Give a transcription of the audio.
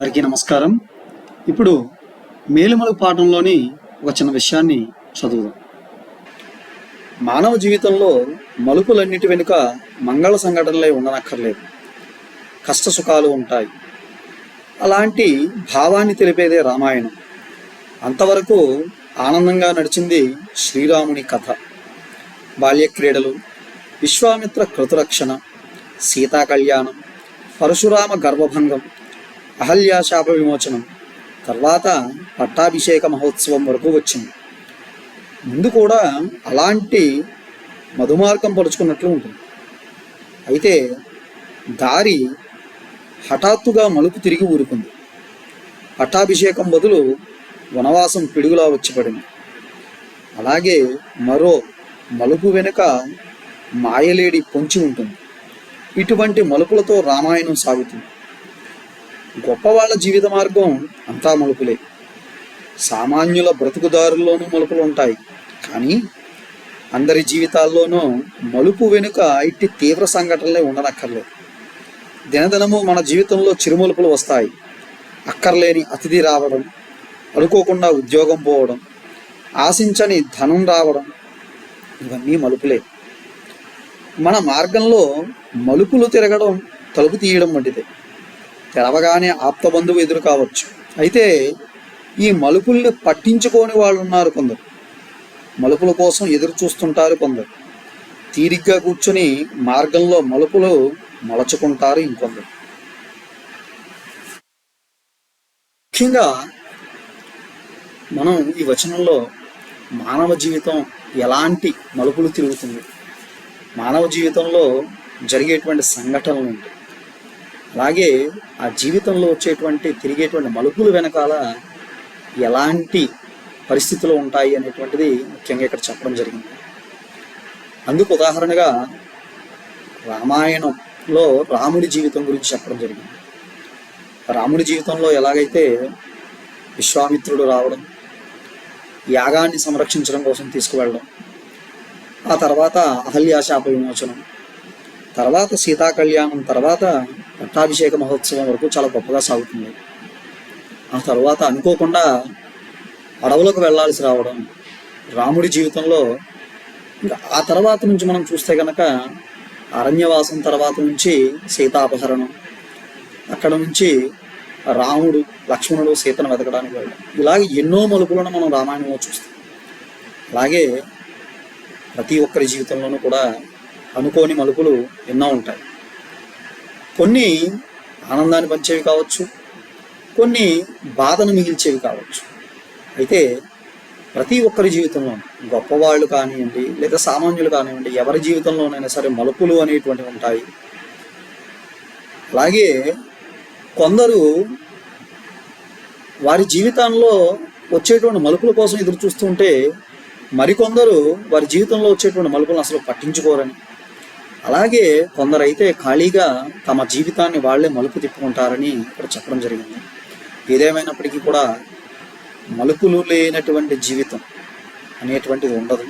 అందరికీ నమస్కారం. ఇప్పుడు మేలుమలుగు పాఠంలోని ఒక చిన్న విషయాన్ని చదువుదాం. మానవ జీవితంలో మలుపులన్నిటి వెనుక మంగళ సంఘటనలే ఉండనక్కర్లేదు, కష్ట సుఖాలు ఉంటాయి. అలాంటి భావాన్ని తెలిపేదే రామాయణం. అంతవరకు ఆనందంగా నడిచింది శ్రీరాముని కథ. బాల్యక్రీడలు, విశ్వామిత్ర కృతరక్షణ, సీతా కళ్యాణం, పరశురామ గర్వభంగం, అహల్యా శాప విమోచనం, తర్వాత పట్టాభిషేక మహోత్సవం వరకు వచ్చింది. ముందు కూడా అలాంటి మధుమార్గం పరుచుకున్నట్లు ఉంటుంది. అయితే దారి హఠాత్తుగా మలుపు తిరిగి ఊరుకుంది. పట్టాభిషేకం బదులు వనవాసం పిడుగులా వచ్చి పడింది. అలాగే మరో మలుపు వెనుక మాయలేడి పొంచి ఉంటుంది. ఇటువంటి మలుపులతో రామాయణం సాగుతుంది. గొప్పవాళ్ళ జీవిత మార్గం అంతా మలుపులే. సామాన్యుల బ్రతుకుదారుల్లోనూ మలుపులు ఉంటాయి, కానీ అందరి జీవితాల్లోనూ మలుపు వెనుక ఇట్టి తీవ్ర సంఘటనలే ఉండనక్కర్లేదు. దినదినము మన జీవితంలో చిరుమలుపులు వస్తాయి. అక్కర్లేని అతిథి రావడం, అనుకోకుండా ఉద్యోగం పోవడం, ఆశించని ధనం రావడం, ఇవన్నీ మలుపులే. మన మార్గంలో మలుపులు తిరగడం తలుపు తీయడం వంటిదే. తెరవగానే ఆప్తబంధువు ఎదురు కావచ్చు. అయితే ఈ మలుపుల్ని పట్టించుకోని వాళ్ళు ఉన్నారు కొందరు. మలుపుల కోసం ఎదురు చూస్తుంటారు కొందరు. తీరిగ్గా కూర్చుని మార్గంలో మలుపులు మలచుకుంటారు ఇంకొందరు. ముఖ్యంగా మనం ఈ వచనంలో మానవ జీవితం ఎలాంటి మలుపులు తిరుగుతుంది, మానవ జీవితంలో జరిగేటువంటి సంఘటనలు ఉంటాయి, అలాగే ఆ జీవితంలో తిరిగేటువంటి మలుపుల వెనకాల ఎలాంటి పరిస్థితులు ఉంటాయి అనేటువంటిది ముఖ్యంగా ఇక్కడ చెప్పడం జరిగింది. అందుకు ఉదాహరణగా రామాయణంలో రాముడి జీవితం గురించి చెప్పడం జరిగింది. రాముడి జీవితంలో ఎలాగైతే విశ్వామిత్రుడు రావడం, యాగాన్ని సంరక్షించడం కోసం తీసుకువెళ్ళడం, ఆ తర్వాత అహల్యా శాప విమోచనం, తర్వాత సీతా కళ్యాణం, తర్వాత పట్టాభిషేక మహోత్సవం వరకు చాలా గొప్పగా సాగుతుంది. ఆ తర్వాత అనుకోకుండా అడవులకు వెళ్లాల్సి రావడం రాముడి జీవితంలో. ఇంకా ఆ తర్వాత నుంచి మనం చూస్తే కనుక అరణ్యవాసం తర్వాత నుంచి సీతాపహరణం, అక్కడ నుంచి రాముడు లక్ష్మణుడు సీతను వెతకడానికి వెళ్ళడం, ఇలాగే ఎన్నో మలుపులను మనం రామాయణంలో చూస్తాం. అలాగే ప్రతి ఒక్కరి జీవితంలోనూ కూడా అనుకోని మలుపులు ఎన్నో ఉంటాయి. కొన్ని ఆనందాన్ని పంచేవి కావచ్చు, కొన్ని బాధను మిగిల్చేవి కావచ్చు. అయితే ప్రతి ఒక్కరి జీవితంలో, గొప్పవాళ్ళు కానివ్వండి లేదా సామాన్యులు కానివ్వండి, ఎవరి జీవితంలోనైనా సరే మలుపులు అనేటువంటివి ఉంటాయి. అలాగే కొందరు వారి జీవితంలో వచ్చేటువంటి మలుపుల కోసం ఎదురు చూస్తుంటే, మరికొందరు వారి జీవితంలో వచ్చేటువంటి మలుపులను అసలు పట్టించుకోరని, అలాగే కొందరైతే ఖాళీగా తమ జీవితాన్ని వాళ్లే మలుపు తిప్పుకుంటారని ఇక్కడ చెప్పడం జరిగింది. ఏదేమైనప్పటికీ కూడా మలుపులు లేనటువంటి జీవితం అనేటువంటిది ఉండదు.